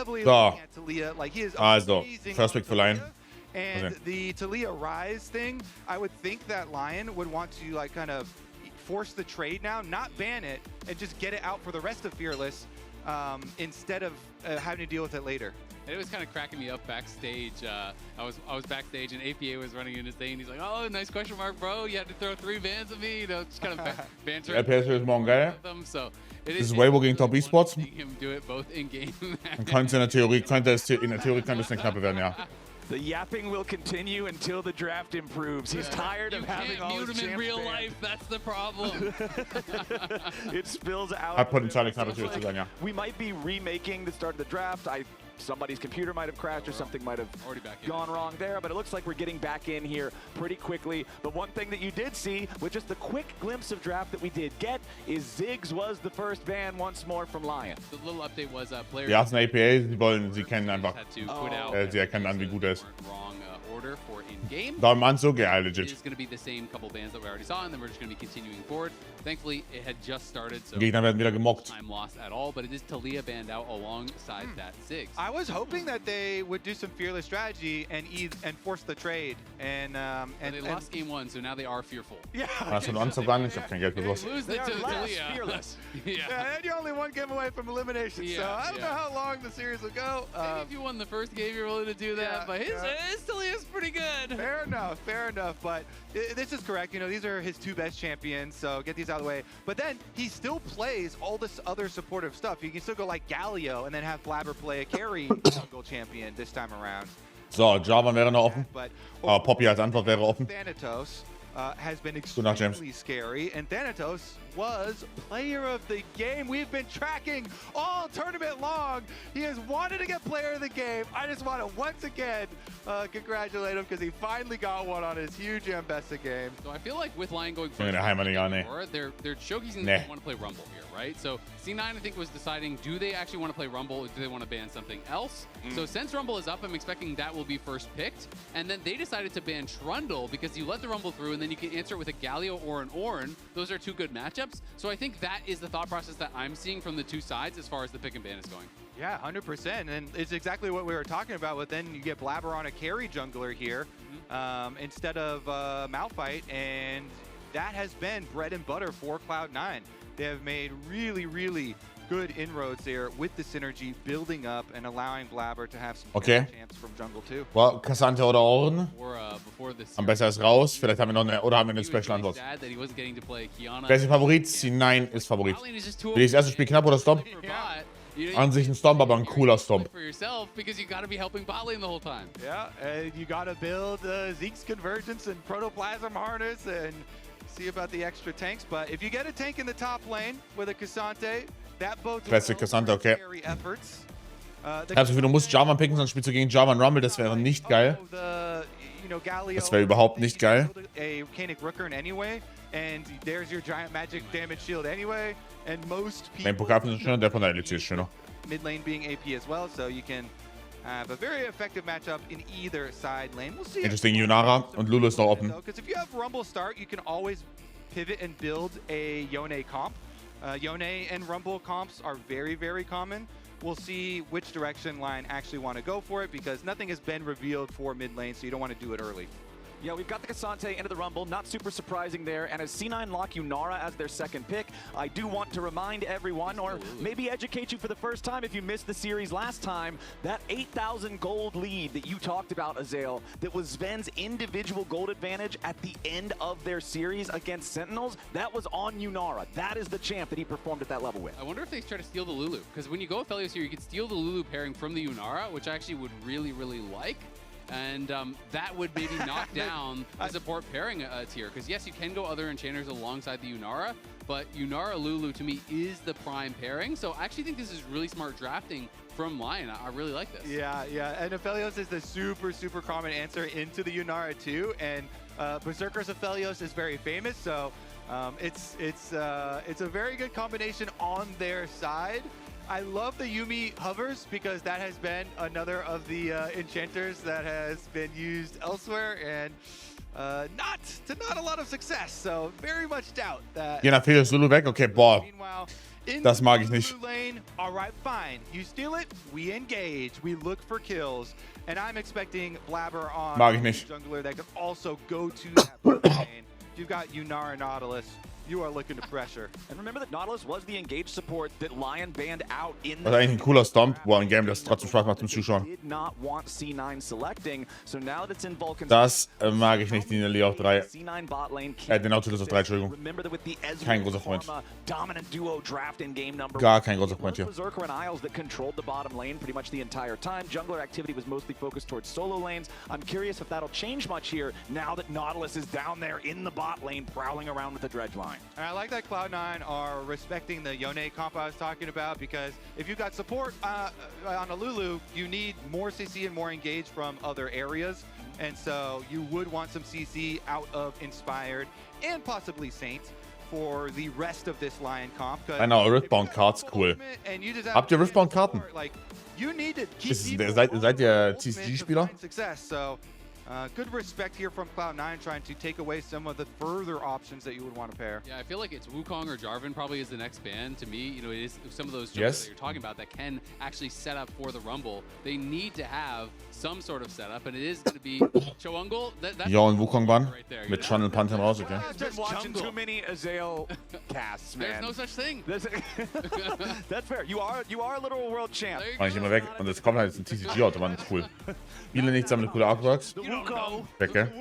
heavily So. looking at Taliyah. Like, he is Also, amazing first pick für Lion. and the Taliyah Rise thing, I would think that Lion would want to like kind of force the trade now, not ban it, and just get it out for the rest of Fearless instead of having to deal with it later. And it was kind of cracking me up backstage. I was backstage and APA was running into thing. He's like, "Oh, nice question mark, bro. You had to throw 3 bans at me." You know, just kind of bantering. LCS ist morgen geil. Them. So it Das ist Weibo gegen Top Esports. Him do it both in game. Man könnte in der Theorie, könnte es eine knappe werden, ja. The yapping will continue until the draft improves. He's tired of having all his champs in real banned. life. That's the problem. It spills out. Hat Potenzial, eine knappe Tür zu sein, ja. We might be remaking the start of the draft. Somebody's computer might have crashed or something might have gone wrong there, but it looks like we're getting back in here pretty quickly. But one thing that you did see with just the quick glimpse of draft that we did get is Ziggs was the first ban once more from Lion. The little update was players. Die ersten APA, sie kennen einfach. Sie erkennen an, wie gut er ist. Order for in-game. Daumen an, so geil, legit. It's going to be the same couple bands that we already saw, and then we're just going to be continuing forward. Thankfully, it had just started, so Gegner werden wieder gemockt. Time lost at all, but it is Taliyah banned out alongside that Ziggs. I was hoping that they would do some Fearless strategy and force the trade, and they lost game 1, so now they are fearful. Yeah. Hast du einen Anzug? Ich hab kein Geld für sowas. Lose They it are to less Taliyah. fearless. Yeah, and you're only one game away from elimination, so I don't know how long the series will go. Maybe if you won the first game, you're willing to do that, but his Taliyah's pretty good. Fair enough, but this is correct. You know, these are his 2 best champions, so get these out of the way. But then he still plays all this other supportive stuff. You can still go like Galio and then have Blabber play a carry jungle champion this time around. So, Java wäre noch offen. Aber Poppy als Antwort wäre offen. Thanatos has been Nacht, James. extremely scary, and Thanatos was player of the game. We've been tracking all tournament long. He has wanted to get player of the game. I just want to once again congratulate him because he finally got one on his huge Ambessa game. So I feel like with Lion going Nee, Heimann, ja, nee. they're showcasing Nee. they want to play Rumble here, right? So C9 I think was deciding, do they actually want to play Rumble or do they want to ban something else? So since Rumble is up, I'm expecting that will be first picked. And then they decided to ban Trundle because you let the Rumble through and then you can answer it with a Galio or an Ornn. Those are 2 good matchups. So I think that is the thought process that I'm seeing from the 2 sides as far as the pick and ban is going. Yeah, 100%. And it's exactly what we were talking about, but then you get Blabber on a carry jungler here instead of Malphite, and that has been bread and butter for Cloud9. They have made really, really good inroads there with the synergy building up and allowing Blabber to have some champs from jungle too. War Cassante oder Ornn? Before this Am besten ist raus. Vielleicht haben wir noch eine, oder haben wir eine Special-Antwort. Wer ist Favorit? C9 ist Favorit. Will ich das erste Spiel knapp oder Stomp? An sich ein Stomp, aber ein cooler Stomp. For yourself because you got to be helping bot lane the whole time. Yeah, and you got to build Zeke's Convergence and Protoplasm Harness and see about the extra tanks. But if you get a tank in the top lane with a Cassante, that bodes Classic Cassante, okay. efforts. Ich hab's Gefühl, du musst Java picken, sonst spielst du gegen Java und Rumble. Das wäre nicht geil. Das wäre überhaupt nicht geil. A Volcanic Rooker anyway, and there's your giant magic damage shield anyway, and most Mein people Pokal ist schöner, der von der LCS ist schöner. mid lane being AP as well, so you can have a very effective matchup in either side lane. We'll see. Interesting, Yunara und Lulu ist noch offen. Because if you have Rumble start, you can always pivot and build a Yone comp. Yone and Rumble comps are very, very common. We'll see which direction Lion actually want to go for it because nothing has been revealed for mid lane, so you don't want to do it early. Yeah, we've got the Cassante into the Rumble, not super surprising there, and as C9 lock Yunara as their second pick, I do want to remind everyone, or maybe educate you for the first time if you missed the series last time, that 8,000 gold lead that you talked about, Azael, that was Sven's individual gold advantage at the end of their series against Sentinels, that was on Yunara. That is the champ that he performed at that level with. I wonder if they try to steal the Lulu, because when you go Aphelios here, you can steal the Lulu pairing from the Yunara, which I actually would really, really like. And that would maybe knock down the support pairing tier. Because yes, you can go other enchanters alongside the Yunara, but Yunara Lulu to me is the prime pairing. So I actually think this is really smart drafting from Lion. I really like this. Yeah, and Aphelios is the super, super common answer into the Yunara too. And Berserker's Aphelios is very famous, so it's a very good combination on their side. I love the Yuumi hovers because that has been another of the enchanters that has been used elsewhere and not a lot of success. So very much doubt that. Gehen Aphelios Lulu weg? Okay, boah. Meanwhile, Das mag ich nicht. Lane, all right, fine. You steal it, we engage. We look for kills. And I'm expecting Blabber on Mag ich nicht. jungler that can also go to that blue lane. You've got Yunara Nautilus. You are looking to pressure. And remember that Nautilus was the engaged support that LYON banned out in Das ist eigentlich ein cooler Stomp, wo ein Game, das trotzdem Spaß macht zum Zuschauen. did not want C9 selecting. So now that's in Vulcan's Das mag ich nicht, in der Lee auf 3. C9 bot lane. Den Nautilus auf 3, Entschuldigung. Remember that with the Kein großer Freund. dominant duo draft in game number Gar kein großer Freund hier. Berserker and Isles that controlled the bottom lane pretty much the entire time. Jungler activity was mostly focused towards solo lanes. I'm curious if that'll change much here now that Nautilus is down there in the bot lane prowling around with the dredge line. And I like that Cloud9 are respecting the Yone comp I was talking about, because if you've got support on a Lulu, you need more CC and more engage from other areas. And so you would want some CC out of Inspired and possibly Saint for the rest of this LYON comp. Genau, Riftbound Cards, cool. Habt ihr Riftbound Karten? Seid ihr TCG-Spieler? Good respect here from Cloud9 trying to take away some of the further options that you would want to pair. Yeah, I feel like it's Wukong or Jarvan probably is the next ban. To me, you know, it is some of those jungles that you're talking about that can actually set up for the Rumble. They need to have some sort of setup, and it is going to be Cho'Ungle. Ja, und Wukong Ban mit Channel Panther raus, okay. I've been watching too many Azale casts, man. There's no such thing. That's fair. You are a literal world champ. Mach ich immer weg. Und jetzt kommt halt ein TCG-Autobahn, ist cool. Viele nichts, haben coole Artworks. Becke.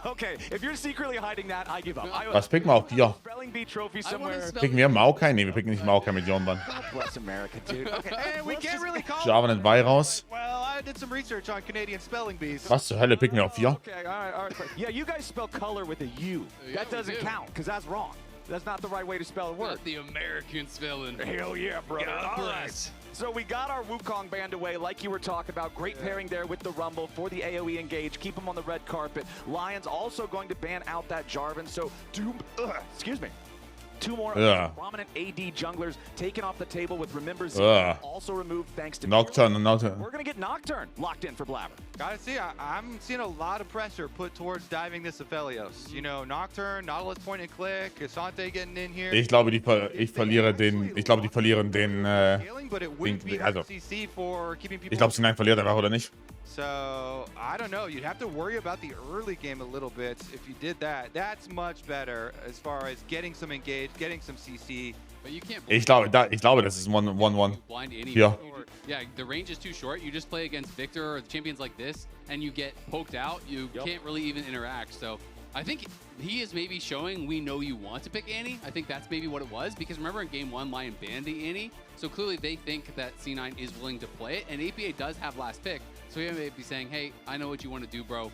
Okay, if you're secretly hiding that, I give up. Was picken wir auch hier? Spelling Bee trophy somewhere. Picken wir Maokai? Ne, wir picken nicht Maokai mit Yonban. Bless America, dude. Okay, and we can't really call Jarvan und Vi raus. Well, I did some research on Canadian spelling bees. Was zur Hölle picken wir auf 4? Okay, all right. Yeah, you guys spell color with a U. That doesn't count, because that's wrong. That's not the right way to spell a word. Not the American spelling. Hell yeah, brother. All right. So we got our Wukong band away, like you were talking about. Great pairing there with the Rumble for the AoE engage. Keep him on the red carpet. LYON's also going to ban out that Jarvan. So excuse me. Two more prominent AD junglers taken off the table with Remember Z also removed thanks to Nocturne. We're going to get Nocturne locked in for Blabber. Gotta see, I'm seeing a lot of pressure put towards diving this Aphelios. You know, Nocturne, Nautilus point and click, Asante getting in here. Ich glaube, die verlieren den, ich glaube, C9 verliert einfach, oder nicht? So, I don't know. You'd have to worry about the early game a little bit if you did that. That's much better as far as getting some engage, getting some CC. But you can't Ich glaube, das ist 1-1. Yeah. Yeah, the range is too short. You just play against Victor or champions like this, and you get poked out. You can't really even interact. So I think he is maybe showing we know you want to pick Annie. I think that's maybe what it was, because remember in game 1, LYON banned the Annie. So clearly they think that C9 is willing to play it, and APA does have last pick. So he may be saying, hey, I know what you want to do, bro.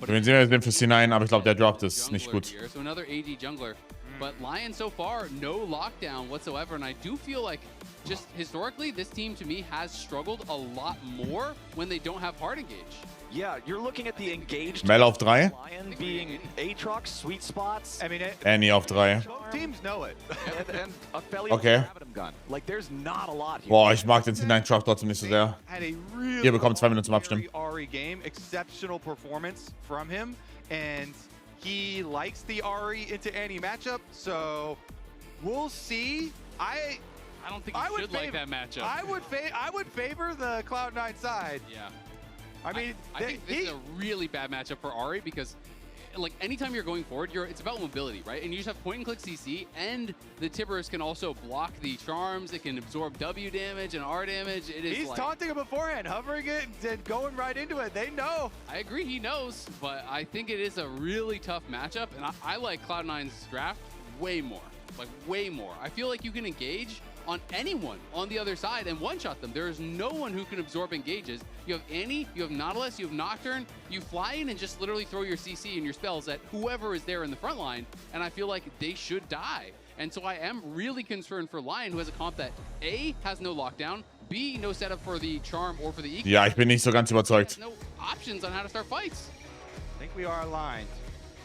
Wir sehen, bin für C9, aber ich glaube, der Drop ist nicht gut. So another AD jungler. But LYON so far, no lockdown whatsoever. And I do feel like just historically, this team to me has struggled a lot more when they don't have hard engage. Yeah, you're looking at the engaged Mel auf 3. LYON being Aatrox, sweet spots. I mean, Annie auf 3. both teams know it. and Aphelios Okay. gun. Like, there's not a lot here. Boah, ich mag den C9 Drop trotzdem nicht so sehr. Ihr bekommt 2 Minuten zum Abstimmen. Ari game, exceptional performance from him, and he likes the Ari into any matchup. So we'll see. I don't think you should like that matchup. I would favor the Cloud9 side. Yeah. I mean, I think this is a really bad matchup for Ari, because like anytime you're going forward, it's about mobility, right? And you just have point and click CC, and the Tibbers can also block the charms. It can absorb W damage and R damage. He's taunting it beforehand, hovering it and going right into it. They know. I agree, he knows, but I think it is a really tough matchup, and I like Cloud9's draft way more, like way more. I feel like you can engage on anyone on the other side and one-shot them. There is no one who can absorb engages. You have Annie, you have Nautilus, you have Nocturne. You fly in and just literally throw your CC and your spells at whoever is there in the front line, and I feel like they should die. And so I am really concerned for LYON, who has a comp that A, has no lockdown, B, no setup for the charm or for the Ja, ich bin nicht so ganz überzeugt. No options on how to start fights. I think we are aligned.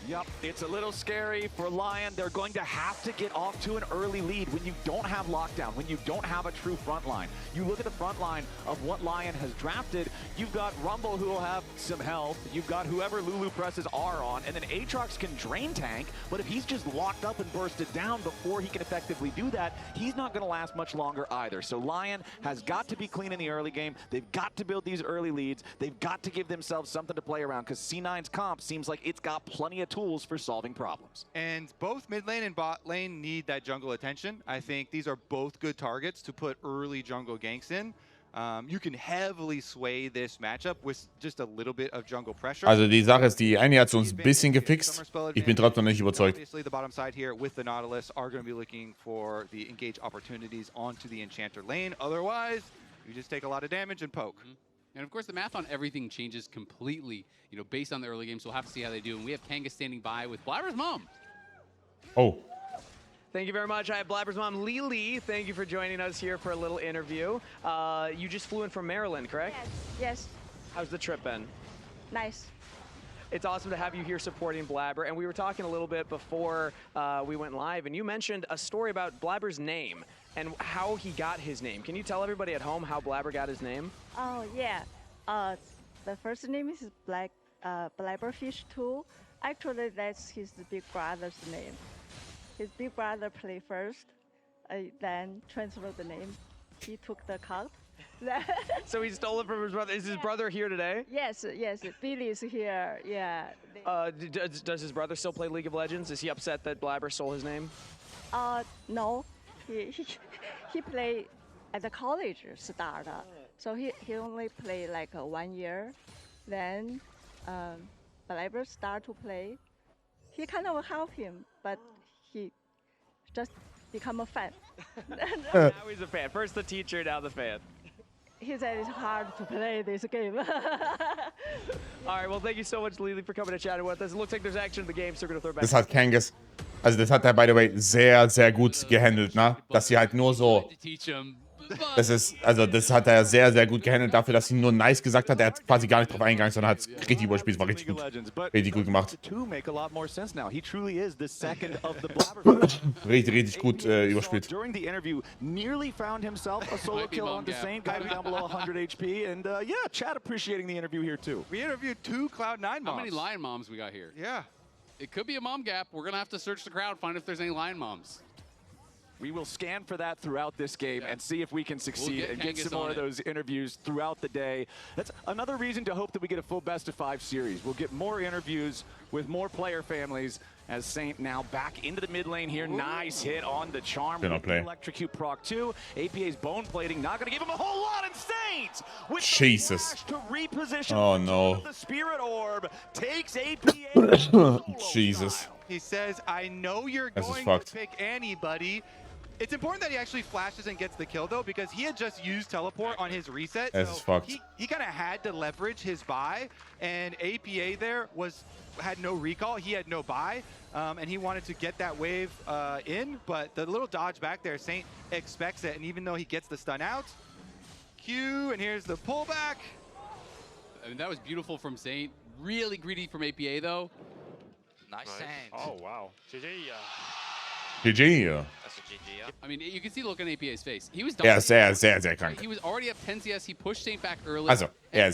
Yep, it's a little scary for LYON. They're going to have to get off to an early lead when you don't have lockdown, when you don't have a true front line. You look at the front line of what LYON has drafted, you've got Rumble who will have some health, you've got whoever Lulu presses R on, and then Aatrox can drain tank, but if he's just locked up and bursted down before he can effectively do that, he's not going to last much longer either. So LYON has got to be clean in the early game. They've got to build these early leads. They've got to give themselves something to play around because C9's comp seems like it's got plenty of tools for solving problems. And both mid lane and bot lane need that jungle attention. I think these are both good targets to put early jungle ganks in. You can heavily sway this matchup with just a little bit of jungle pressure. Also die Sache ist, die eine hat uns ein bisschen gefixt. Ich bin trotzdem noch nicht überzeugt. Obviously, the bottom side here with the Nautilus are going to be looking for the engage opportunities onto the Enchanter lane. Otherwise, you just take a lot of damage and poke. And of course, the math on everything changes completely, you know, based on the early game. So we'll have to see how they do. And we have Kanga standing by with Blabber's mom. Oh. Thank you very much. I have Blabber's mom, Lily. Thank you for joining us here for a little interview. You just flew in from Maryland, correct? Yes. How's the trip been? Nice. It's awesome to have you here supporting Blabber. And we were talking a little bit before we went live, and you mentioned a story about Blabber's name and how he got his name. Can you tell everybody at home how Blabber got his name? Oh, yeah. The first name is Blabberfish 2. Actually, that's his big brother's name. His big brother played first, then transferred the name. He took the count. So he stole it from his brother. Is his brother here today? Yes, yes. Billy is here. Yeah. Does his brother still play League of Legends? Is he upset that Blabber stole his name? No. He played at the college start. So he only played like 1 year. Then Blabber start to play. He kind of helped him, but he just become a fan. Now he's a fan. First the teacher, now the fan. He said it's hard to play this game. All right, well, thank you so much, Lily, for coming to chat with us. It looks like there's action in the game, so we're going to throw back. Das hat Kangas, also das hat er, by the way, sehr, sehr gut gehandelt, ne? Dass sie halt nur so... Das ist, also das hat er sehr, sehr gut gehandelt dafür, dass sie nur nice gesagt hat. Er hat quasi gar nicht drauf eingegangen, sondern hat es richtig überspielt. War richtig gut. Richtig gut gemacht. Richtig, richtig gut überspielt. During the interview, nearly found himself a solo kill on the same guy down below 100 HP. And yeah, chat appreciating the interview here too. We interviewed 2 Cloud9 moms. How many LYON moms we got here? Yeah. It could be a mom gap. We're going to have to search the crowd, find if there's any LYON moms. We will scan for that throughout this game and see if we can succeed and get some more of those interviews throughout the day. That's another reason to hope that we get a full best-of-5 series. We'll get more interviews with more player families as Saint now back into the mid lane here. Ooh. Nice hit on the charm. Electrocute proc 2. APA's bone plating not going to give him a whole lot. And Saint with Jesus. The to reposition oh no. The Spirit Orb takes APA. Jesus. He says, I know you're going to pick anybody. It's important that he actually flashes and gets the kill, though, because he had just used teleport on his reset. So he kind of had to leverage his buy, and APA there had no recall. He had no buy, and he wanted to get that wave in, but the little dodge back there, Saint expects it, and even though he gets the stun out, Q, and here's the pullback. I mean, that was beautiful from Saint. Really greedy from APA, though. Nice Saint. Oh, wow. GG. GG. That's a GG, yeah. I mean, you can see the look on APA's face. He was sehr, sehr krank. He was already up 10 CS. He pushed Saint back early. Also, sehr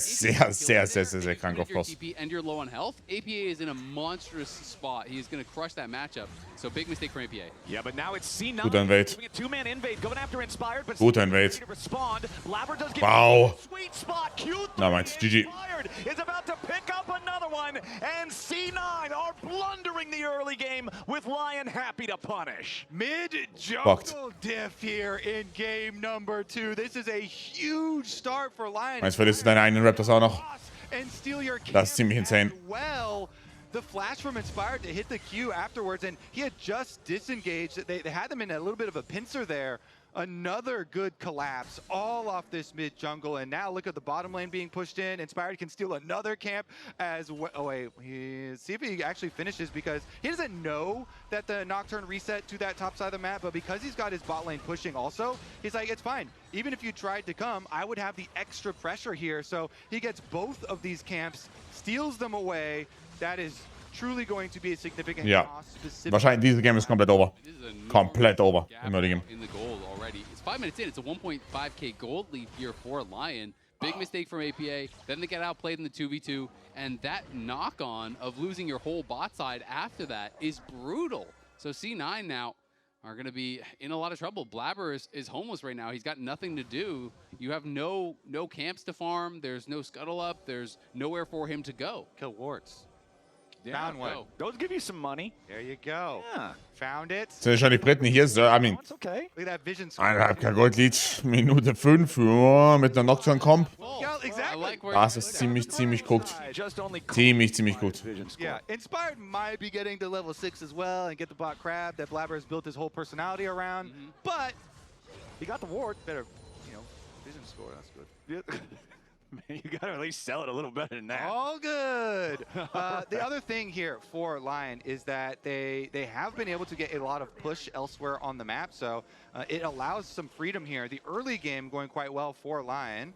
krank auf Frost. And you're low on health. APA is in a monstrous spot. He is going to crush that matchup. So big mistake from APA. Yeah, but now it's C9. Guter Invade. A 2-man invade going after Inspired, but Guter Invade. Wow. Sweet spot. Na meins, GG. Is about to pick up another one, and C9 are blundering the early game with LYON happy to punish. Mid-jungle diff here in game number 2. This is a huge start for LYON. Meinst du, verlierst du deine eigenen Raptors auch noch? Das ist ziemlich insane. Well, the flash from Inspired to hit the Q afterwards, and he had just disengaged. They had them in a little bit of a pincer there. Another good collapse all off this mid jungle, and now look at the bottom lane being pushed in. Inspired can steal another camp as well. Oh wait, see if he actually finishes, because he doesn't know that the Nocturne reset to that top side of the map, but because he's got his bot lane pushing also, he's like, it's fine. Even if you tried to come, I would have the extra pressure here. So he gets both of these camps, steals them away. That is truly going to be a significant Ja. cost specific. Wahrscheinlich, dieses Game ist komplett over. It is a enormous Komplett over gap im Early Game. in the gold already. It's 5 minutes in. It's a 1.5k gold lead here for Lion. Big mistake from APA. Then they get outplayed in the 2v2. And that knock-on of losing your whole bot side after that is brutal. So C9 now are going to be in a lot of trouble. Blabber is homeless right now. He's got nothing to do. You have no camps to farm. There's no scuttle up. There's nowhere for him to go. Kill wards. Yeah, Found one. those give you some money. There you go. Yeah. Found it. Sind schon die Briten hier? So, I mean, It's okay. Look at that vision score. 1,5K Goldlead, Minute 5 mit einer Nocturne Comp. Yeah, exactly. I like where Das you ist put that. ziemlich guckt. Just only Ziemlich gut. Vision score. Yeah, Inspired might be getting to level 6 as well and get the bot crab that Blabber has built his whole personality around. But He got the ward. better, vision score. That's good. You got to at least sell it a little better than that. All good. The other thing here for Lion is that they have been able to get a lot of push elsewhere on the map, so it allows some freedom here. The early game going quite well for Lion.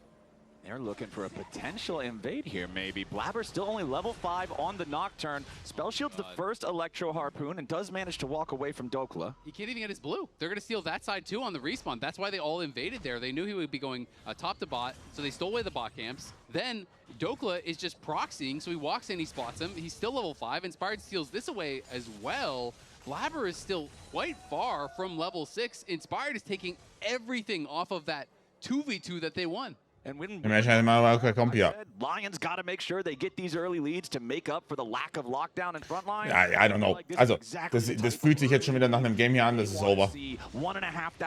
They're looking for a potential invade here, maybe. Blabber still only level 5 on the Nocturne. Spell Shield's the first Electro Harpoon and does manage to walk away from Dokla. He can't even get his blue. They're going to steal that side too on the respawn. That's why they all invaded there. They knew he would be going top to bot, so they stole away the bot camps. Then Dokla is just proxying, so he walks in, he spots him. He's still level 5. Inspired steals this away as well. Blabber is still quite far from level 6. Inspired is taking everything off of that 2v2 that they won. And when Imagine had mal Comp hier. Lions got to make sure they get these early leads to make up for the lack of lockdown in front line. Ja, I don't know. Also, das fühlt sich jetzt schon wieder nach einem Game hier an, das ist over.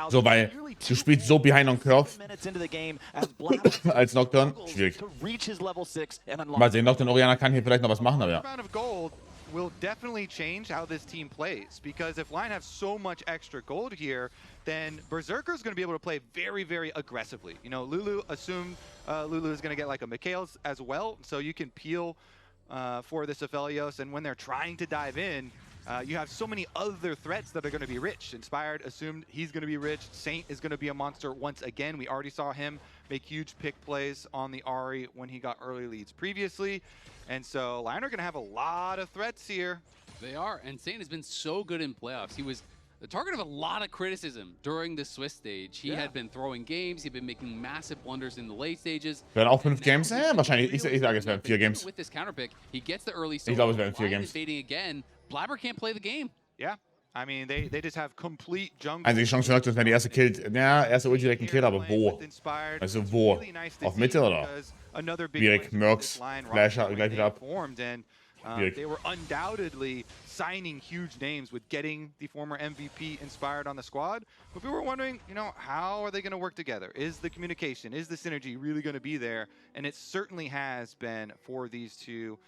So, weil du spielst so behind on curve als Nocturne, schwierig. Mal sehen, Nocturne Oriana kann hier vielleicht noch was machen, aber ja. Amount of gold will definitely change how this team plays, because if Lion have so much extra gold here, then Berserker is going to be able to play very, very aggressively. You know, Lulu assumed Lulu is going to get like a Mikhail's as well, so you can peel for this Aphelios, and when they're trying to dive in, you have so many other threats that are going to be rich. Inspired assumed he's going to be rich. Saint is going to be a monster once again. We already saw him make huge pick plays on the Ahri when he got early leads previously. And so Lion are going to have a lot of threats here. They are, and Saint has been so good in playoffs. He was the target of a lot of criticism during the Swiss stage. He had been throwing games, he'd been making massive blunders in the late stages. Werden auch 5 Games? Wahrscheinlich. Ich sage, es werden 4 Games. With this counter pick, he gets the early Ich glaube, es werden 4 Lion Games. invading again. Blabber can't play the game. Yeah, I mean, they just have complete jungle. Einzige Chance für Nocturne, wenn die erste killt. Ja, erste Ulti direkt ein Kill, aber wo? Also wo? Auf Mitte oder? Schwierig. Mercs, Flasher, gleich wieder ab. They were undoubtedly signing huge names with getting the former MVP Inspired on the squad. But we were wondering, you know, how are they going to work together? Is the communication, is the synergy really going to be there? And it certainly has been for these two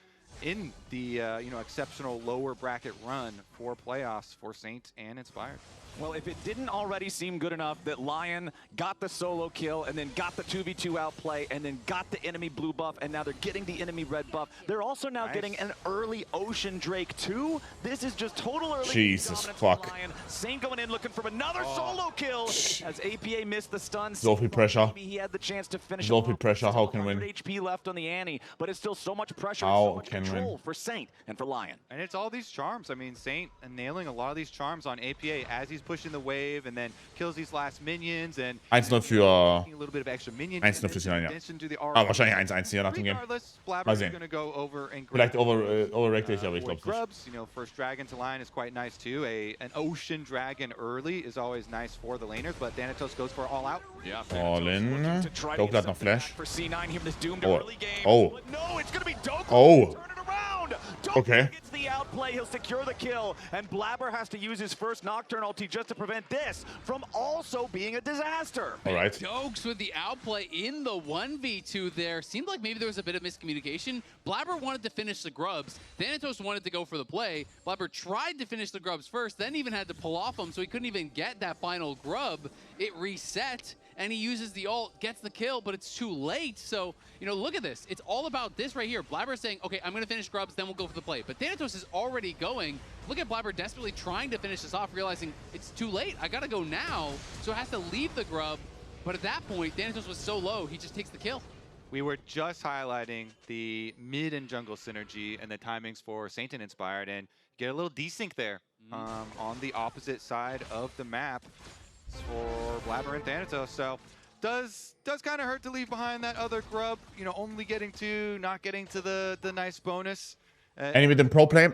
in the exceptional lower bracket run for playoffs for Saint and Inspired. Well, if it didn't already seem good enough that Lion got the solo kill and then got the 2v2 outplay and then got the enemy blue buff and now they're getting the enemy red buff, they're also now getting an early Ocean Drake too. This is just total early Jesus dominance fuck. for Lion. Saint going in looking for another solo kill as APA missed the stun. So viel pressure. Maybe he had the chance to finish So him viel off. pressure. How Still can win? 100 HP left on the Annie, but it's still so much pressure, How so much can control win? for Saint and for Lion. And it's all these charms. I mean, Saint nailing a lot of these charms on APA as he's pushing the wave and then kills these last minions and 1-0 für... a little bit of extra minion 1-0 für C9, ja. addition to the Wahrscheinlich 1-1 hier nach dem Game. Regardless, Mal Blabber is sehen. going to go over and Vielleicht grab, overreacte ich, aber ich avoid glaube nicht. grubs. You know, first dragon to line is quite nice too. An ocean dragon early is always nice for the laners, but Thanatos goes for all out. Yeah. All in. Dokla hat noch Flash. For C9 here in this doomed Oh. early game. Oh. But no, it's going to be Dokla. Oh. Turn it around. Dokla Okay. gets the outplay. He'll secure the kill. And Blabber has to use his first Nocturne ulti just to prevent this from also being a disaster. All right. Dokes with the outplay in the 1v2 there. Seemed like maybe there was a bit of miscommunication. Blabber wanted to finish the grubs. Thanatos wanted to go for the play. Blabber tried to finish the grubs first, then even had to pull off them, so he couldn't even get that final grub. It reset, and he uses the ult, gets the kill, but it's too late. So, you know, look at this. It's all about this right here. Blabber saying, okay, I'm going to finish grubs, then we'll go for the play. But Thanatos is already going. Look at Blabber desperately trying to finish this off, realizing it's too late. I got to go now. So has to leave the grub. But at that point, Thanatos was so low, he just takes the kill. we were just highlighting the mid and jungle synergy and the timings for Saint and Inspired, and get a little desync there on the opposite side of the map for Blabber and Thanatos. So does kind of hurt to leave behind that other grub, you know, only getting 2, not getting to the nice bonus. Annie mit dem Pro-Play.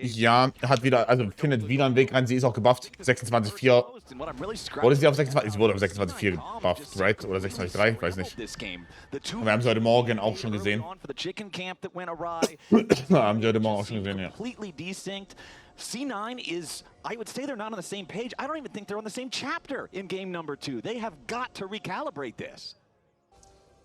Ja, hat wieder, also findet wieder einen Weg rein. Sie ist auch gebufft. 26,4. Wurde sie auf 26? Sie wurde auf 26,4 gebufft, right? Oder 26,3? Weiß nicht. Und wir haben sie heute Morgen auch schon gesehen. Haben sie heute Morgen auch schon gesehen, ja. C9 is, I would say they're not on the same page. I don't even think they're on the same chapter in game number 2. They have got to recalibrate this.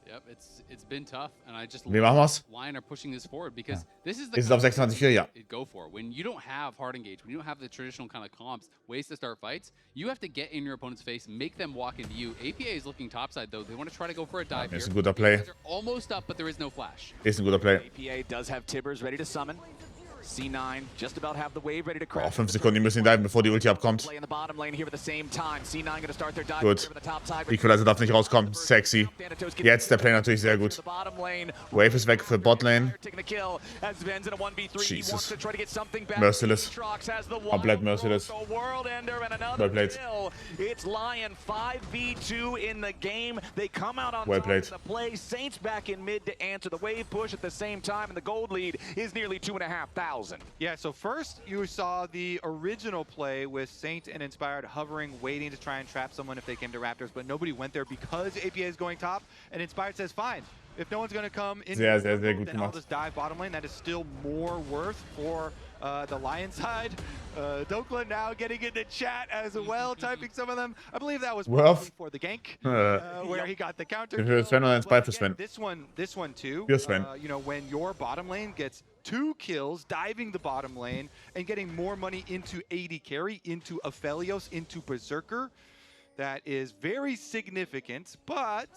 Yep, it's been tough, and I just Wie machen wir's? LYON are pushing this forward because this is the Ist es auf 26,4, ja. Go for when you don't have hard engage, when you don't have the traditional kind of comps, ways to start fights. You have to get in your opponent's face, make them walk into you. APA is looking topside though. They want to try to go for a dive here. Ist ein guter Play. They're almost up, but there is no flash. Ist ein guter Play. APA does have Tibbers ready to summon. C9 just about have the wave ready to crash. 5 Sekunden, die müssen ihn diven, bevor die Ulti abkommt. Gut. Equalizer darf nicht rauskommen. Sexy. Jetzt der Play natürlich sehr gut. Wave ist weg für Botlane. Jesus. Merciless. Komplett merciless. Well played. It's LYON 5v2 in the game. They come out on well top of the play. Saints back in mid to answer the wave push at the same time, and the gold lead is nearly 2,500. Yeah, so first you saw the original play with Saint and Inspired hovering, waiting to try and trap someone if they came to Raptors, but nobody went there because APA is going top, and Inspired says, fine, if no one's going to come in, sehr gut then I'll gemacht. just dive bottom lane. That is still more worth for the LYON side. Dokla now getting into chat as well, typing some of them. I believe that was for the gank, where he got the counter. This one too. You know, when your bottom lane gets 2 kills, diving the bottom lane, and getting more money into AD carry, into Aphelios, into Berserker, that is very significant. But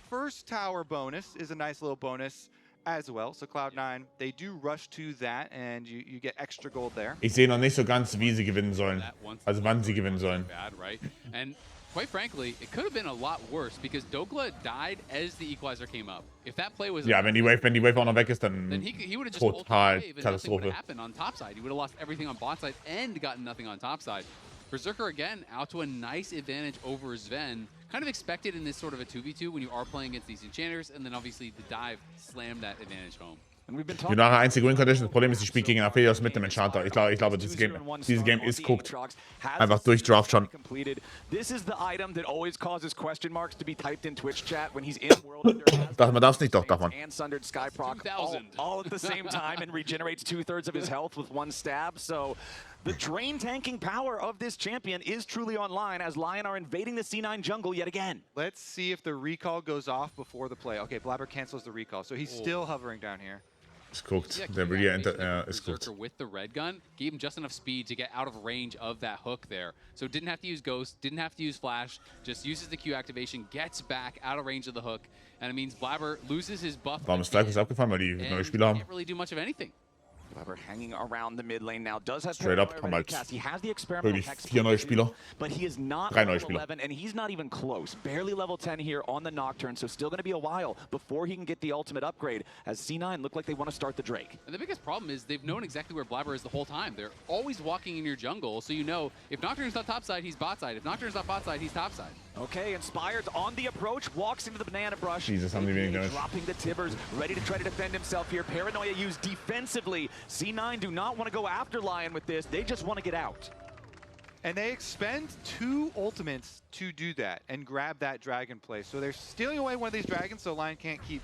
first tower bonus is a nice little bonus as well. So Cloud9, they do rush to that, and you get extra gold there. Ich sehe noch nicht so ganz, wie sie gewinnen sollen. Also wann sie gewinnen sollen. Bad, right? And quite frankly, it could have been a lot worse because Dokla died as the equalizer came up. If that play was ja, wenn die Wave auch noch weg ist, dann he would have just total Katastrophe. Happened on top side. He would have lost everything on bot side and gotten nothing on top side. Berserker again out to a nice advantage over Sven. Kind of expected in this sort of a 2v2 when you are playing against these enchanters, and then obviously the dive slammed that advantage home. Junara einzige Win-Condition. Das Problem ist, sie spielt gegen Aphelios mit dem Enchanter. Ich glaube, dieses Game ist cooked. Einfach durch Draft schon. This is the item that always causes question marks to be typed in Twitch chat when he's in World. Man darf es nicht, doch, darf man. And Sundered Skyproc all at the same time and regenerates 2/3 of his health with 1 stab. So the drain tanking power of this champion is truly online as LYON are invading the C9 jungle yet again. Let's see if the recall goes off before the play. Okay, Blabber cancels the recall, so he's still hovering down here. Ist guckt. Der will ja ist guckt. With the red gun gave him just enough speed to get out of range of that hook there. So didn't have to use Ghost, didn't have to use Flash, just uses the Q activation, gets back out of range of the hook, and it means Blabber loses his buff. Warum ist Flash abgefallen? Weil die neue Spieler haben. Can't really do much of anything. Blabber hanging around the mid lane now does have straight up haben halt wirklich 4 neue Spieler. but he is not 3 neue Spieler. 11 and he's not even close. Barely level 10 here on the Nocturne, so still going to be a while before he can get the ultimate upgrade as C9 look like they want to start the Drake. And the biggest problem is they've known exactly where Blabber is the whole time. They're always walking in your jungle, so you know if Nocturne's not top side, he's bot side. If Nocturne's not bot side, he's top side. Okay, Inspired's on the approach, walks into the banana brush. Jesus, haben die wenig damage. Dropping the Tibbers, ready to try to defend himself here. Paranoia used defensively. C9 do not want to go after LYON with this. They just want to get out. And they expend 2 ultimates to do that and grab that dragon play. So they're stealing away one of these dragons so LYON can't keep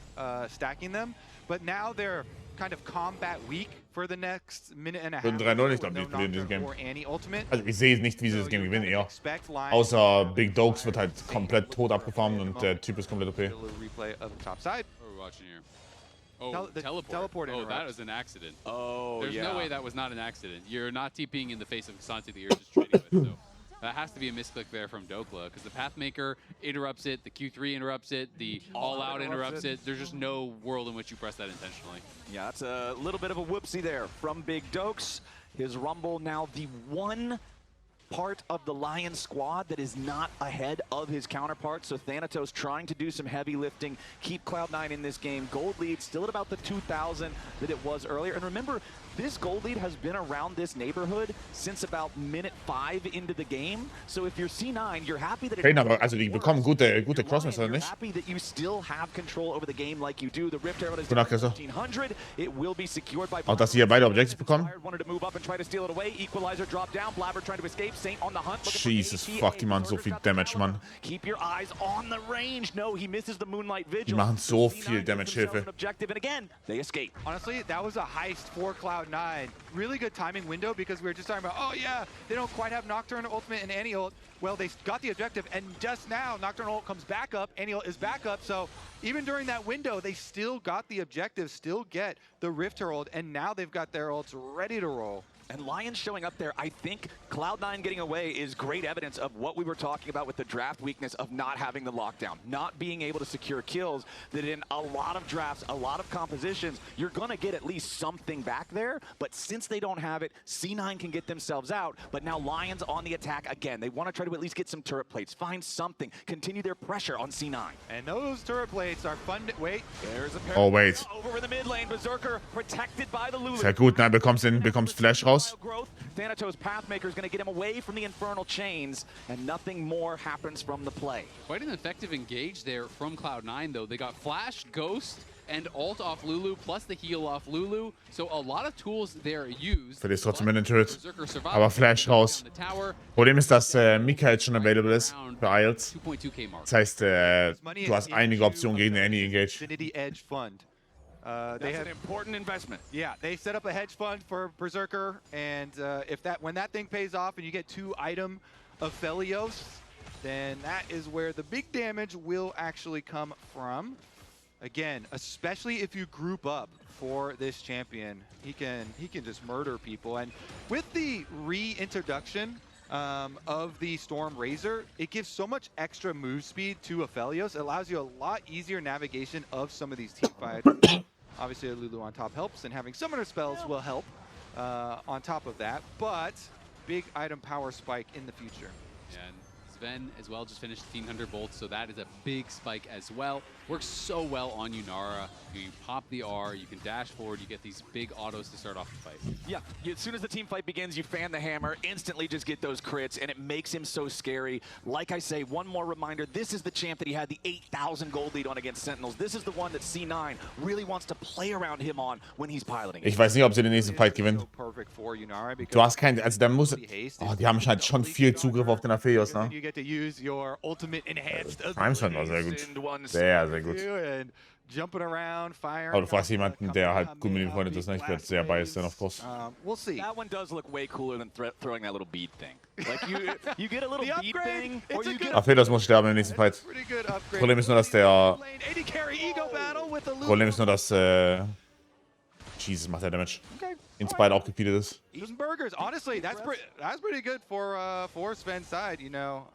stacking them. But now they're kind of combat weak for the next minute and a half. 3-0, ich glaube, die verlieren dieses Game. Ultimate. Also ich sehe nicht, wie sie das Game gewinnen, eher. Außer Big Dogs wird halt komplett tot abgefarmt und der Typ ist komplett OP. Replay of the top side. What are we watching here? Oh, teleport. Oh, that was an accident. Oh, There's no way that was not an accident. You're not TPing in the face of Xante that you're just trading with, so that has to be a misclick there from Dokla, because the Pathmaker interrupts it, the Q3 interrupts it, the All-Out interrupts it. There's just no world in which you press that intentionally. Yeah, it's a little bit of a whoopsie there from Big Dokes. His Rumble now the 1 part of the Lion squad that is not ahead of his counterparts. So Thanatos trying to do some heavy lifting, keep Cloud9 in this game. Gold lead still at about the 2,000 that it was earlier. And remember, this gold lead has been around this neighborhood since about minute 5 into the game. So if you're C9, you're happy that Trainer, aber also die bekommen gute Crossmesser, oder you're nicht? happy that you still have control over the game like you do. The Rift Herald is Gute Nacht, Christoph. 1500. It will be secured by Auch, dass sie hier beide Objectives bekommen. wanted to move up and try to steal it away. Equalizer drop down. Blabber trying to escape. Saint on the hunt. Jesus fuck, die machen so viel Damage, Mann. Keep your eyes on the range. No, he misses the Moonlight Vigil. Die machen so C9 viel gives Damage, themselves Hilfe. an objective, and again, they escape. Honestly, that was a heist for Cloud9. Really good timing window because we were just talking about, oh yeah, they don't quite have Nocturne Ultimate and Anti-Ult. Well, they got the objective, and just now, Nocturne Ult comes back up, Anti-Ult is back up, so even during that window, they still got the objective, still get the Rift Herald, and now they've got their ults ready to roll. And LYON showing up there, I think Cloud9 getting away is great evidence of what we were talking about with the draft weakness of not having the lockdown, not being able to secure kills, that in a lot of drafts, a lot of compositions, you're going to get at least something back there. But since they don't have it, C9 can get themselves out. But now LYON's on the attack again. They want to try to at least get some turret plates, find something, continue their pressure on C9. And those turret plates are fun to... Wait. There's a pair Oh, wait. over in the mid lane. Berserker protected by the Lulu. Sehr gut, nein, bekommst Flash raus. Growth. Thanatos Pathmaker is going to get him away from the Infernal Chains, and nothing more happens from the play. Quite an effective engage there from Cloud9, though. They got Flash, Ghost, and Ult off Lulu, plus the heal off Lulu. So a lot of tools there used. Verlierst trotzdem in den Turret. Berserker survived. Aber Flash raus. Problem ist, dass Mika jetzt schon available ist für IELTS. 2.2k mark. Das heißt, du hast einige Optionen gegen den Any-Engage. Infinity Edge Fund. They have an important investment. Yeah, they set up a hedge fund for Berserker, and when that thing pays off and you get 2 item of Felios, then that is where the big damage will actually come from. Again, especially if you group up for this champion, he can just murder people. And with the reintroduction of the Storm Razor, it gives so much extra move speed to Aphelios. It allows you a lot easier navigation of some of these team fights. Obviously, a Lulu on top helps, and having summoner spells will help on top of that, but big item power spike in the future. Yeah, and Sven as well just finished 1500 bolts, so that is a big spike as well. Works so well on Yunara. You pop the R, you can dash forward, you get these big autos to start off the fight. Yeah, as soon as the team fight begins, you fan the hammer, instantly just get those crits, and it makes him so scary. Like I say, one more reminder, this is the champ that he had the 8,000 gold lead on against Sentinels. This is the one that C9 really wants to play around him on when he's piloting. Ich weiß nicht, ob sie den nächsten Fight gewinnen. Perfect for Yunara because Du hast keinen, also da muss, oh, die haben halt schon viel Zugriff auf den Aphelios, ne? you get to use your ultimate enhanced Timespan war sehr gut. Sehr, sehr gut. and jumping around, firing. Aber du fragst jemanden, der halt gut mit ihm befreundet ist, ne? Ich werde sehr biased dann, of course. We'll see. That one does look way cooler than throwing that little bead thing. Like you get a little The bead upgrade, thing, it's or a you good get Aphelios muss sterben im nächsten Fight. Pretty good upgrade. Problem ist nur, dass der... AD carry ego battle with the Lulu. Problem ist nur, dass... Jesus, macht der Damage. Okay. Inspired auch gepeated ist. Eating burgers. Honestly, that's pretty good for Sven's side. You know,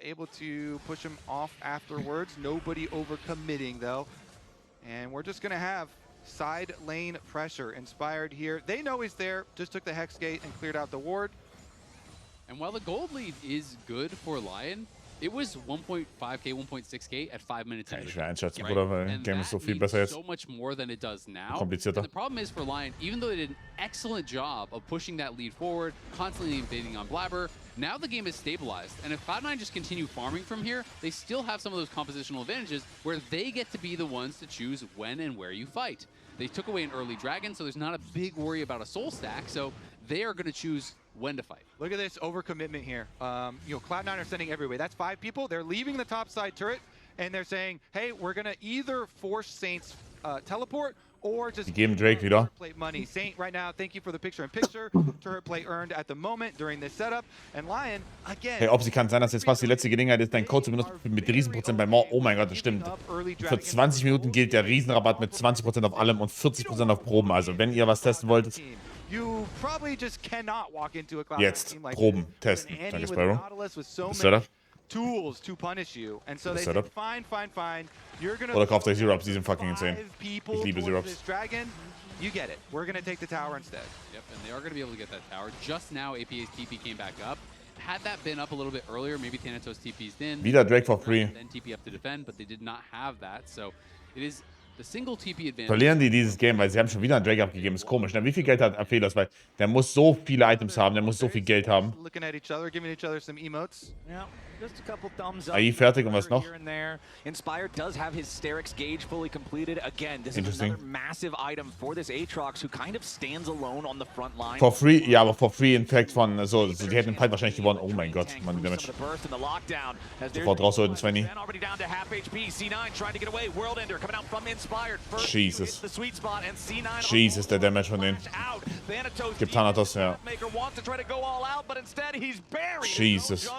able to push him off afterwards. Nobody overcommitting though, and we're just gonna have side lane pressure. Inspired here. They know he's there. Just took the Hex Gate and cleared out the ward. And while the gold lead is good for LYON, it was 1.5k, 1.6k at 5 minutes Kann into ich the schwer game. einschätzen, Right? Bruder, weil And Game ist so that viel needs besser jetzt. so much more than it does now. Komplizierter. And the problem is for LYON, even though they did an excellent job of pushing that lead forward, constantly invading on Blabber, now the game is stabilized. And if Cloud9 just continue farming from here, they still have some of those compositional advantages where they get to be the ones to choose when and where you fight. They took away an early dragon, so there's not a big worry about a soul stack, so they are going to choose when to fight. Look at this overcommitment here. You know, Cloud9 are sending everywhere. That's 5 people. They're leaving the top side turret, and they're saying, hey, we're going to either force Saint's teleport or just Die geben Drake wieder. turret plate money. Saint right now, thank you for the picture-in-picture. Turret plate earned at the moment during this setup. And LYON, again... Hey, ob sie kann sein, dass jetzt fast die letzte Gelegenheit ist, deinen Code zu benutzen mit Riesenprozent bei More. Oh mein Gott, das stimmt. Für 20 Minuten gilt der Riesenrabatt mit 20% auf allem und 40% auf Proben. Also, wenn ihr was testen wolltet, You probably just cannot walk into a Cloud9 jetzt team like Proben this. testen. An Danke, Annie with Spyro. Nautilus with so Ist many das? tools to punish you. And so they Ist said, das? fine. You're gonna Oder kauft euch Zero-Ups, die sind fucking insane. 5 people Ich liebe towards Zero-Ups. this dragon. You get it. We're gonna take the tower instead. Yep, and they are going to be able to get that tower. Just now, APA's TP came back up. had that been up a little bit earlier, maybe Thanatos TP'd in. Wieder Drake for free. Then TP up to defend, but they did not have that. So it is the single TP advantage. Verlieren die dieses Game, weil sie haben schon wieder einen Drake abgegeben. Ist komisch. Ne? Wie viel Geld hat Aphelos? Weil der muss so viele Items haben, der muss so viel Geld haben. Looking at each other, giving each other some emotes. Yeah, just a couple thumbs up. AI fertig und was noch? Here and there. Inspired does have his Sterix gauge fully completed. Again, this is Interesting. another massive item for this Aatrox, who kind of stands alone on the front line. For free, ja, aber for free in fact von so die hätten den Fight wahrscheinlich gewonnen. Oh mein Gott, man, die Damage. Sofort rausholen, Svenny. Jesus. Jesus, der Damage von denen. Gibt Thanatos, ja. Jesus.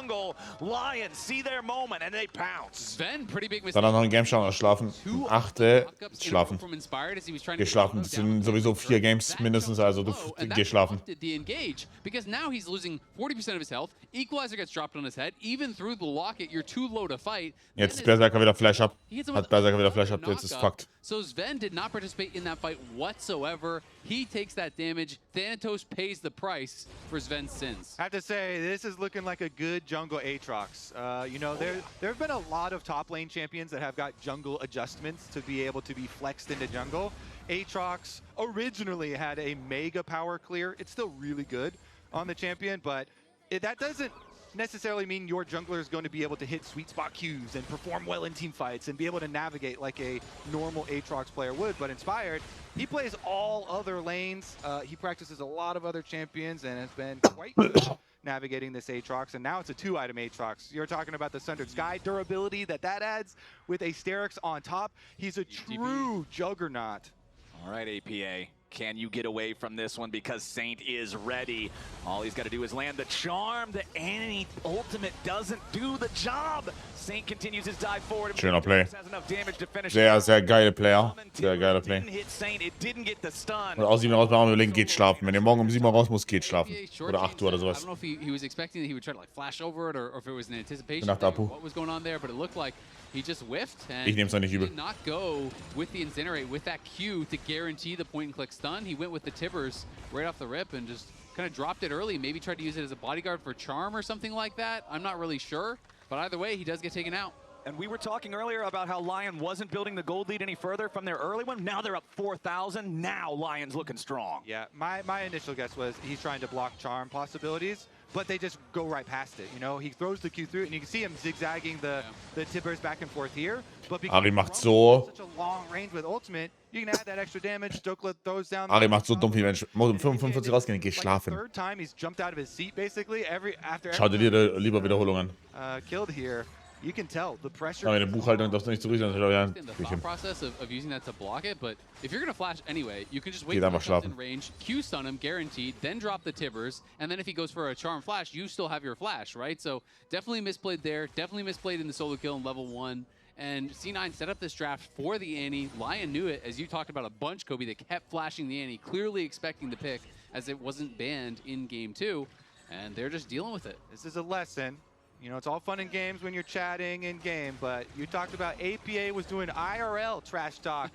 Dann noch ein Game schauen oder schlafen. Achte, schlafen. Geh schlafen. Das sind sowieso 4 Games mindestens, also du geh schlafen. Because now he's losing 40% of his health. Equalizer gets dropped on his head. Even through the locket, you're too low to fight. Jetzt ist Berserker wieder Flash up. Hat Berserker wieder Flash up, jetzt ist fucked. So Sven did not participate in that fight whatsoever. He takes that damage. Thanatos pays the price for Sven's sins. I have to say, this is looking like a good jungle Aatrox. You know, there have been a lot of top lane champions that have got jungle adjustments to be able to be flexed into jungle. Aatrox originally had a mega power clear. It's still really good on the champion, but that doesn't necessarily mean your jungler is going to be able to hit sweet spot Qs and perform well in team fights and be able to navigate like a normal Aatrox player would. But Inspired, he plays all other lanes. He practices a lot of other champions and has been quite good navigating this Aatrox. And now it's a 2-item Aatrox. You're talking about the Sundered Sky durability that adds with a Sterix on top. He's a true juggernaut. All right, APA. Can you get away from this one? Because Saint is ready. All he's got to do is land the charm. The Annie ultimate doesn't do the job. Saint continues his dive forward. Schöner Play. Has enough damage to finish. Sehr, sehr geile Player. Sehr geiler Play. Didn't hit Saint. It didn't get the stun. Und aus 7 Uhr raus, machen wir überlegen, geht schlafen. Wenn ihr morgen um 7 Uhr raus muss, geht schlafen. Oder 8 Uhr oder I sowas. don't know if he was expecting that he would try to like flash over it or if it was an anticipation Nacht, of Apu. what was going on there, but it looked like he just whiffed and Ich nehm's doch nicht he übel. did not go with the Incinerate, with that Q to guarantee the point and click stun. He went with the Tibbers right off the rip and just kind of dropped it early, maybe tried to use it as a bodyguard for charm or something like that. I'm not really sure, but either way, he does get taken out. And we were talking earlier about how LYON wasn't building the gold lead any further from their early one. Now they're up 4,000. Now LYON's looking strong. Yeah, my initial guess was he's trying to block charm possibilities, but they just go right past it. You know, he throws the Q through, and you can see him zigzagging the Tibbers back and forth here. But because Ari macht so. such a long range with ultimate, you can add that extra damage. Dokla throws down. Ari macht so dumm viel Mensch. Muss um 45 rausgehen, geh schlafen. Third time he's jumped out of his seat basically after Schau dir lieber Wiederholungen. killed here. You can tell the pressure. Aber in der Buchhaltung darfst du nicht zurück sein. In the thought process of using that to block it, but if you're gonna flash anyway, you can just wait Geht until einfach he comes schlafen. in range, Q stun him, guaranteed, then drop the Tibbers, and then if he goes for a charm flash, you still have your flash, right? So definitely misplayed there, definitely misplayed in the solo kill in level 1. And C9 set up this draft for the Annie. LYON knew it, as you talked about a bunch, Kobe, that kept flashing the Annie, clearly expecting the pick, as it wasn't banned in game 2. And they're just dealing with it. This is a lesson. You know, it's all fun and games when you're chatting in game, but you talked about APA was doing IRL trash talk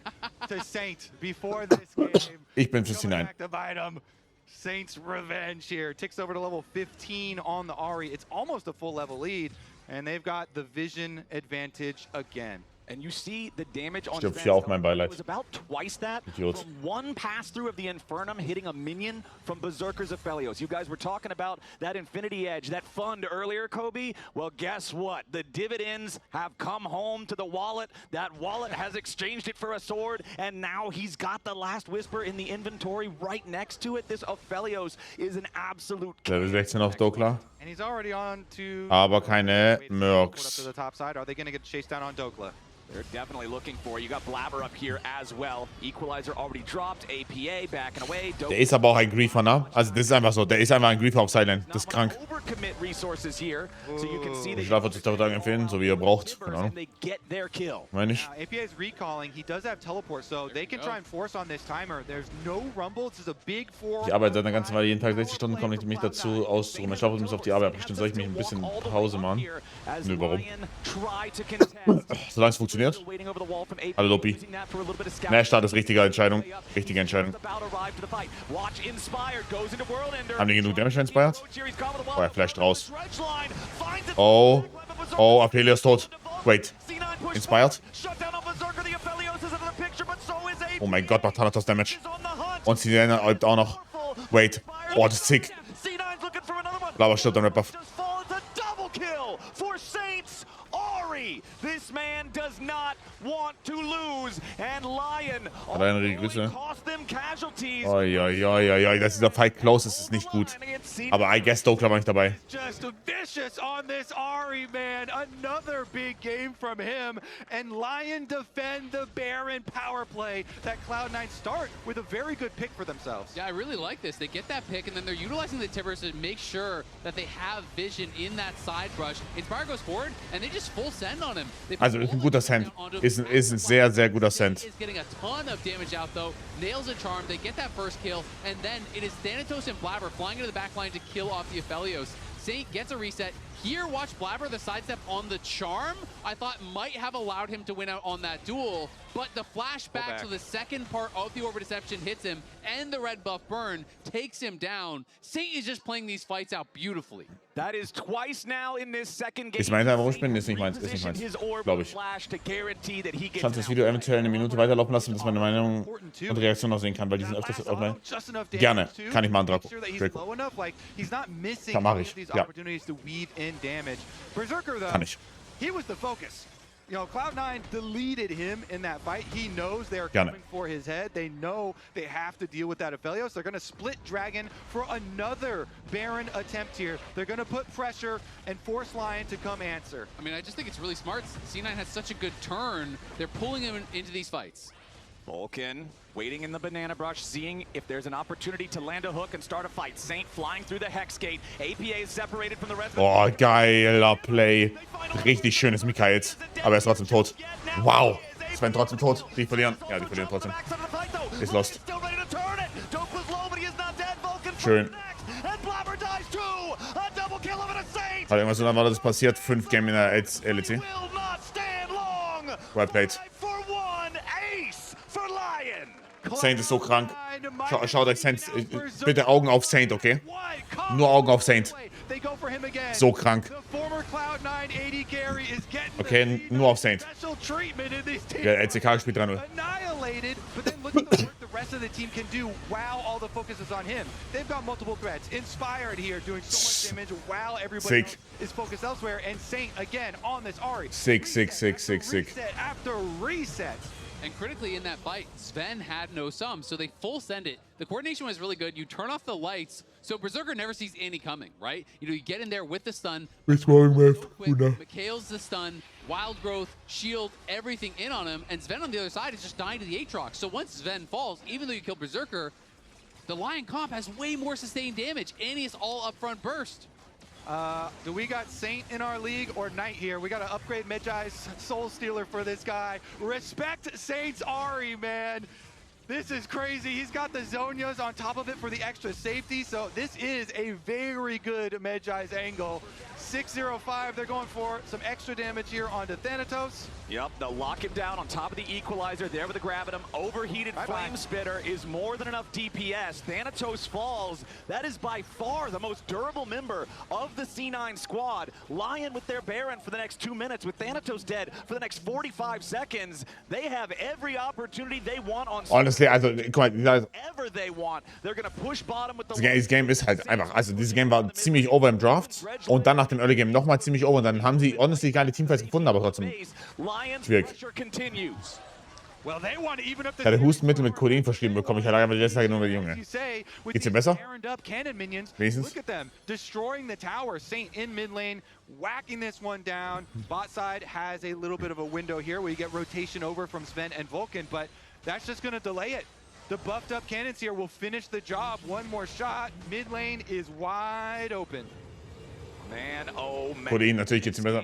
to Saint before this game. Ich bin Coming 59. back to bite him. Saint's revenge here. Ticks over to level 15 on the Ahri. It's almost a full level lead, and they've got the vision advantage again. And you see the damage on Stirbt hier auch mein Beileid. It was about twice that Idiot. from one pass through of the Infernum hitting a minion from Berserker's Aphelios. You guys were talking about that Infinity Edge, that fund earlier, Kobe. Well, guess what? The dividends have come home to the wallet. That wallet has exchanged it for a sword, and now he's got the Last Whisper in the inventory right next to it. This Aphelios is an absolute Level 16 auf Dokla. And he's already on to... Aber keine Up to Mercs. the top side. Are they going to get chased down on Dokla? They're definitely looking for. You got Blabber up here as well. Equalizer already dropped. APA backing away. Der ist aber auch ein Griefer, ne? Also das ist einfach so. Der ist einfach ein Griefer auf Silent. Das ist krank. Overcommit resources here, so you can see Ich darf euch das empfehlen, so wie ihr braucht. Keine Ahnung. they get their kill. Meine ich. APA is recalling. He does have teleport, so they can try and force on this timer. There's no rumble. This is a big 4. Ich arbeite seit einer ganzen Weile jeden Tag 60 Stunden, komme ich mich dazu auszuruhen. Ich glaube, ich muss auf die Arbeit. Bestimmt soll ich mich ein bisschen Pause machen. Nö, warum? Solange es funktioniert. funktioniert. Hallo Lopi. Nash-Start ist richtige Entscheidung. Richtige Entscheidung. Haben die genug Damage für Inspired? Oh, er flasht raus. Oh. Oh, Apelia ist tot. Wait. Inspired? Oh mein Gott, macht Thanatos Damage. Und sie äubt auch noch. Wait. Oh, das ist sick. Lava stirbt am Rap-Buff. This man does not want to lose, and LYON Hat er eine Grüße? cost them casualties. Oi, dass dieser Fight close ist nicht gut. Aber I guess Dokla war nicht dabei. Just vicious on this Ari, man. Another big game from him. And LYON defend the Baron power play. That Cloud9 start with a very good pick for themselves. Yeah, I really like this. They get that pick, and then they're utilizing the Tibbers to make sure that they have vision in that side brush. Inspire goes forward, and they just full send on him. Also ist ein guter Send. Ist ein sehr, sehr guter Send. Is getting a ton of damage out though. Nails a charm. They get that first kill, and then it is Thanatos and Blabber flying into the back line to kill off the Aphelios. Saint gets a reset. Here, watch Blabber, the sidestep on the charm, I thought might have allowed him to win out on that duel, but the flashback to the second part of the Orb Deception hits him, and the red buff burn takes him down. Saint is just playing these fights out beautifully. That is twice now in this second game. Ist meins einfach rumspielen? Ist nicht meins, glaube ich. Ich kann das Video eventuell eine Minute weiterlaufen lassen, dass meine Meinung und Reaktion noch sehen kann, weil die sind öfters online. Gerne, kann ich machen, Draco. Kann mach ich, ja. Kann ich. He was the focus. You know, Cloud9 deleted him in that fight. He knows they're Gerne. coming for his head. They know they have to deal with that Aphelios. They're going to split Dragon for another Baron attempt here. They're going to put pressure and force LYON to come answer. I mean, I just think it's really smart. C9 has such a good turn. They're pulling him into these fights. Vulcan waiting in the banana brush, seeing if there's an opportunity to land a hook and start a fight. Saint flying through the Hex Gate. APA is separated from the rest. Oh, geiler Play. Richtig schönes Mikaels. Aber er ist trotzdem tot. Wow. Sven trotzdem tot. Die verlieren. Ja, die verlieren trotzdem. Ist lost. Schön. Hat irgendwas so lange war das passiert? 5 Game in der LEC. Well played. Saint ist so krank. Schaut euch Saint. Bitte Augen auf Saint, okay? Nur Augen auf Saint. So krank. Okay, nur auf Saint. Der LCK spielt 3-0. Rest of the team can do while all the focus is on him. They've got multiple threats. Inspired here doing so much damage while everybody else is focused elsewhere. And Saint again on this Ari. Sick. Reset after reset. And critically in that fight, Sven had no sum, so they full send it. The coordination was really good. You turn off the lights, so Berserker never sees any coming, right? You know, you get in there with the stun. Mikhail's the stun, Wild Growth, Shield, everything in on him, and Sven on the other side is just dying to the Aatrox. So once Sven falls, even though you kill Berserker, the LYON comp has way more sustained damage, and he is all upfront burst. Do we got Saint in our league or Knight here? We got to upgrade Medjai's Soul Stealer for this guy. Respect Saint's Ari, man. This is crazy. He's got the Zonias on top of it for the extra safety. So this is a very good Medjai's angle. 605, they're going for some extra damage here onto Thanatos. Yep, they'll lock him down on top of the equalizer there with the Gravitum. Overheated Flame Spitter is more than enough DPS. Thanatos falls. That is by far the most durable member of the C9 squad. LYON with their Baron for the next 2 minutes, with Thanatos dead for the next 45 seconds. They have every opportunity they want on Honestly, also, guck mal, whatever they want. They're gonna push bottom with the dieses Game ist halt einfach, also dieses Game war ziemlich over im Draft und dann nach dem Early Game nochmal ziemlich over und dann haben sie honestly geile Teamfights gefunden, aber trotzdem schwierig. Ich hatte Hustenmittel mit Codein verschrieben bekommen, ich hatte aber die letzten Tage nur mit Junge. Geht's dir besser? Wenigstens? Destroying the tower, Saint in mid lane, whacking this one down. Bot side has a little bit of a window here where you get rotation over from Sven and Vulcan, but that's just going to delay it. The buffed up cannons here will finish the job. One more shot. Mid lane is wide open. Man, oh man. Codein, natürlich geht's ihm besser.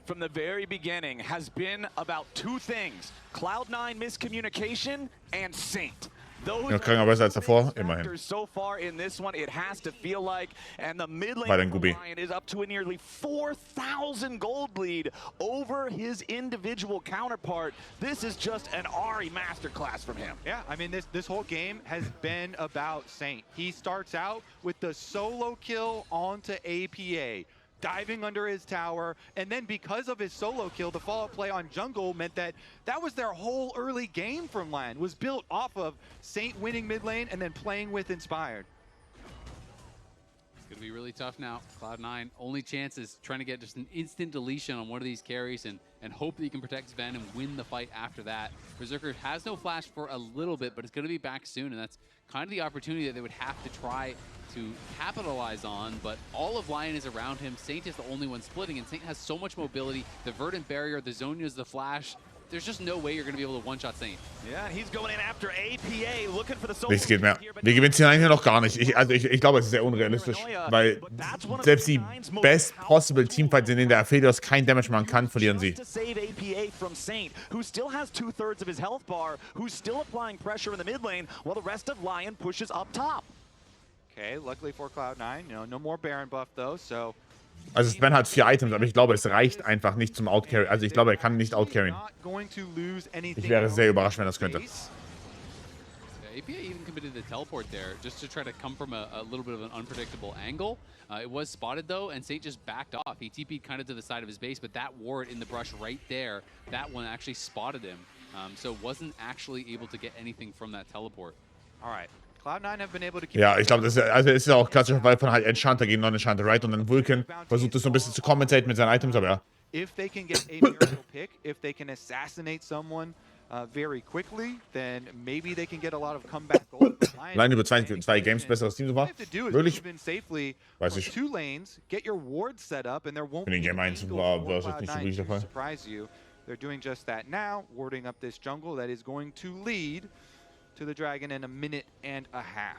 From the very beginning has been about 2 things. Cloud9 miscommunication and Saint. Those Ja, kriegen wir besser als davor, are immerhin. so far in this one, it has to feel like, and the mid lane Weiter ein for Gubi. Lion is up to a nearly 4,000 gold lead over his individual counterpart. This is just an Ahri masterclass from him. Yeah, I mean, this whole game has been about Saint. He starts out with the solo kill onto APA, diving under his tower, and then because of his solo kill, the follow-up play on jungle meant that was their whole early game from LYON, was built off of Saint winning mid lane and then playing with Inspired. It's going to be really tough now. Cloud9, only chance is trying to get just an instant deletion on one of these carries and hope that you can protect Sven and win the fight after that. Berserker has no flash for a little bit, but it's going to be back soon, and that's kind of the opportunity that they would have to try to capitalize on, but all of LYON is around him. Saint is the only one splitting, and Saint has so much mobility. The Verdant Barrier, the Zhonya's the flash. There's just no way you're going to be able to one-shot Saint. Yeah, and he's going in after APA, looking for the solo. Nichts geht mehr. Wir gewinnen hier eigentlich noch gar nicht. Ich glaube, es ist sehr unrealistisch, weil selbst die best possible Teamfights, in denen der Aphelios kein Damage machen kann, verlieren sie. To save APA from Saint, who still has 2/3 of his health bar, who's still applying pressure in the mid lane, while the rest of LYON pushes up top. Okay, luckily for Cloud9, no more Baron buff though, so Also Sven hat 4 Items, aber ich glaube, es reicht einfach nicht zum Outcarry. Also ich glaube, er kann nicht outcarryen. Ich wäre sehr überrascht, wenn er das könnte. Yeah, APA even committed the teleport there just to try to come from a little bit of an unpredictable angle. It was spotted though, and Saint just backed off. He TP'd kind of to the side of his base, but that ward in the brush right there, that one actually spotted him. So wasn't actually able to get anything from that teleport. All right. Cloud9 have been able to keep. Ja, ich glaube, das ist ja auch klassischer Fall von halt Enchanter gegen Non-Enchanter, right? Und dann Vulcan versucht es so ein bisschen zu commentate mit seinen Items, aber ja. If they can get a miracle pick, if they can assassinate someone very quickly, then maybe they can get a lot of comeback gold. Allein über zwei Games besseres Team so war. Wirklich? Weiß ich. Two lanes, get your ward set up, and there won't In den Game 1 war das nicht so wirklich der Fall. surprise you. They're doing just that now, warding up this jungle that is going to lead to the Dragon in a minute and a half.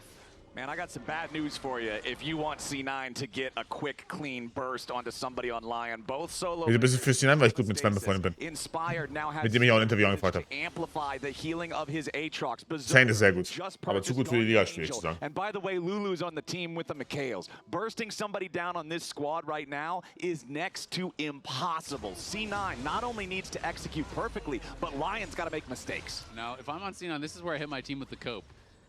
Man, I got some bad news for you if you want C9 to get a quick, clean burst onto somebody on LYON. Both solo. Ein bisschen fürs hinein, weil ich gut mit Sven befreundet bin. Inspired now has Mit dem ich auch ein Interview angefragt habe. amplify the healing of his Aatrox. Saint ist sehr gut, aber zu gut für die Liga, schwierig zu sagen. And by the way, Lulu's on the team with the Mikhails. Bursting somebody down on this squad right now is next to impossible. C9 not only needs to execute perfectly, but LYON's got to make mistakes. Now, if I'm on C9, this is where I hit my team with the cope.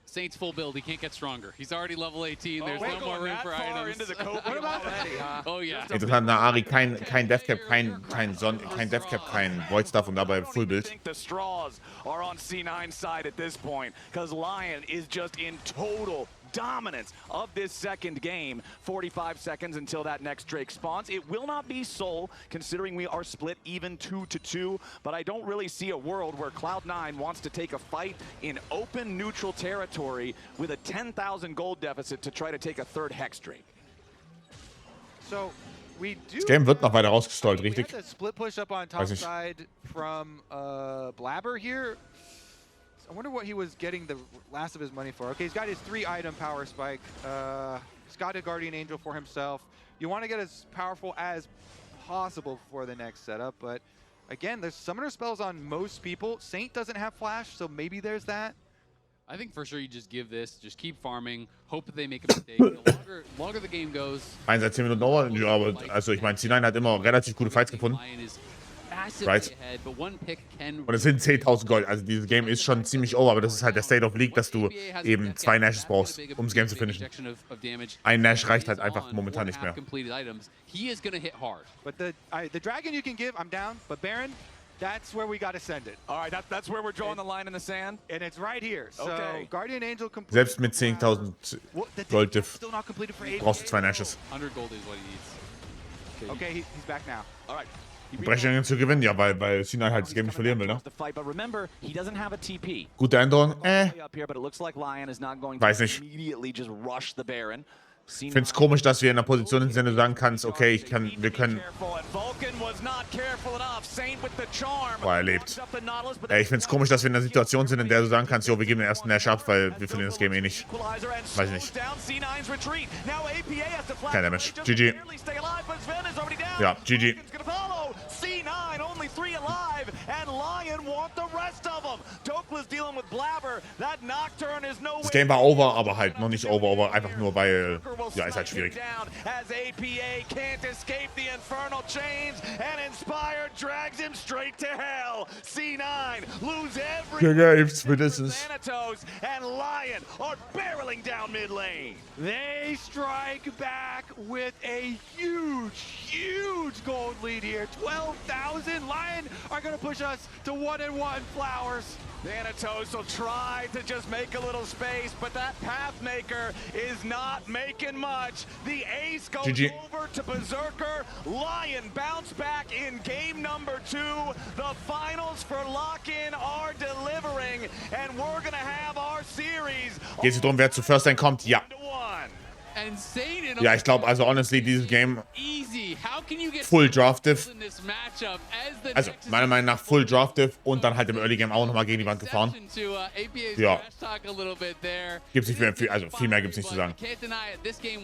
Saint's full build, he can't get stronger. He's already level 18, there's no more room for items. Into the cope already, huh? Oh yeah. Interessant, na Ahri, kein Deathcap, kein Deathcap, kein Void Stuff und dabei Full I Build. think the straws are on C9's side at this point, because LYON is just in total dominance of this second game. 45 seconds until that next Drake spawns. It will not be Soul, considering we are split even 2-2, but I don't really see a world where Cloud9 wants to take a fight in open neutral territory with a 10,000 gold deficit to try to take a third Hex Drake. So we do. Das Game wird noch weiter rausgestollt, We richtig? had the split push up on top Weiß nicht. side from Blabber here. I wonder what he was getting the last of his money for. Okay, he's got his 3-item power spike. He's got a Guardian Angel for himself. You want to get as powerful as possible for the next setup, but again, there's summoner spells on most people. Saint doesn't have flash, so maybe there's that. I think for sure you just give this, just keep farming, hope that they make a mistake. The longer the game goes. 1 seit 10 Minuten over, ja, aber also ich meine, C9 hat immer relativ gute Fights gefunden. LYON is massively Right. ahead, but one pick can. Und es sind 10.000 Gold, also dieses Game ist schon ziemlich over, aber das ist halt der State of League, dass du eben 2 Nashes brauchst, um das Game zu finishen. Ein Nash reicht halt einfach momentan nicht mehr. He is going to hit hard. But the Dragon you can give, I'm down. But Baron, that's where we got to send it. All right, that's where we're drawing the line in the sand. And it's right here. So Okay. Guardian Angel complete. Selbst mit 10.000 Gold Diff Still not completed for 8. brauchst du 2 Nashes. 100 gold is what he needs. Okay, he's back now. All right. Brechungen zu gewinnen, ja, weil C9 halt das Game nicht verlieren will, ne? The fight, but remember, he doesn't have a TP. Gute Änderung, Up here, but it looks like LYON is not going to Weiß nicht. immediately just rush the Baron. Ich finde es komisch, dass wir in einer Position sind, wo du sagen kannst, okay, wir können... Boah, er lebt. Ich finde es komisch, dass wir in einer Situation sind, in der du sagen kannst, jo, wir geben den ersten Nash ab, weil wir verlieren das Game eh nicht. Weiß ich nicht. Kein Damage. GG. Ja, GG. only 3 alive, and LYON want the rest of them. Dokla's dealing with Blabber. That Nocturne is no. Das Game war over, aber halt noch nicht over, einfach nur weil, ja, ist halt schwierig. As APA can't escape the infernal chains, and Inspired drags him straight to hell. C9 lose every. Games, mindestens. Thanatos and LYON are barreling down mid lane. They strike back with a huge gold lead here. 12,000. LYON are going to push us to 1-1 Flowers. Thanatos will try to just make a little space, but that Pathmaker is not making much. The ace goes GG. over to Berserker. LYON bounce back in game number 2. The finals for Lock-In are delivering, and we're gonna have our series. Geht es darum, wer zu First kommt? Ja. Insane. Ja, ich glaube, also honestly, dieses Game Easy. How can you get full Draftive. in this matchup as the Also, Nexus meiner Meinung nach full Draftive und dann halt im Early Game auch nochmal gegen die Wand gefahren. to, APA's Ja. trash talk a little bit there. Gibt's nicht viel, also viel mehr gibt's nicht zu sagen. Can't deny it. This game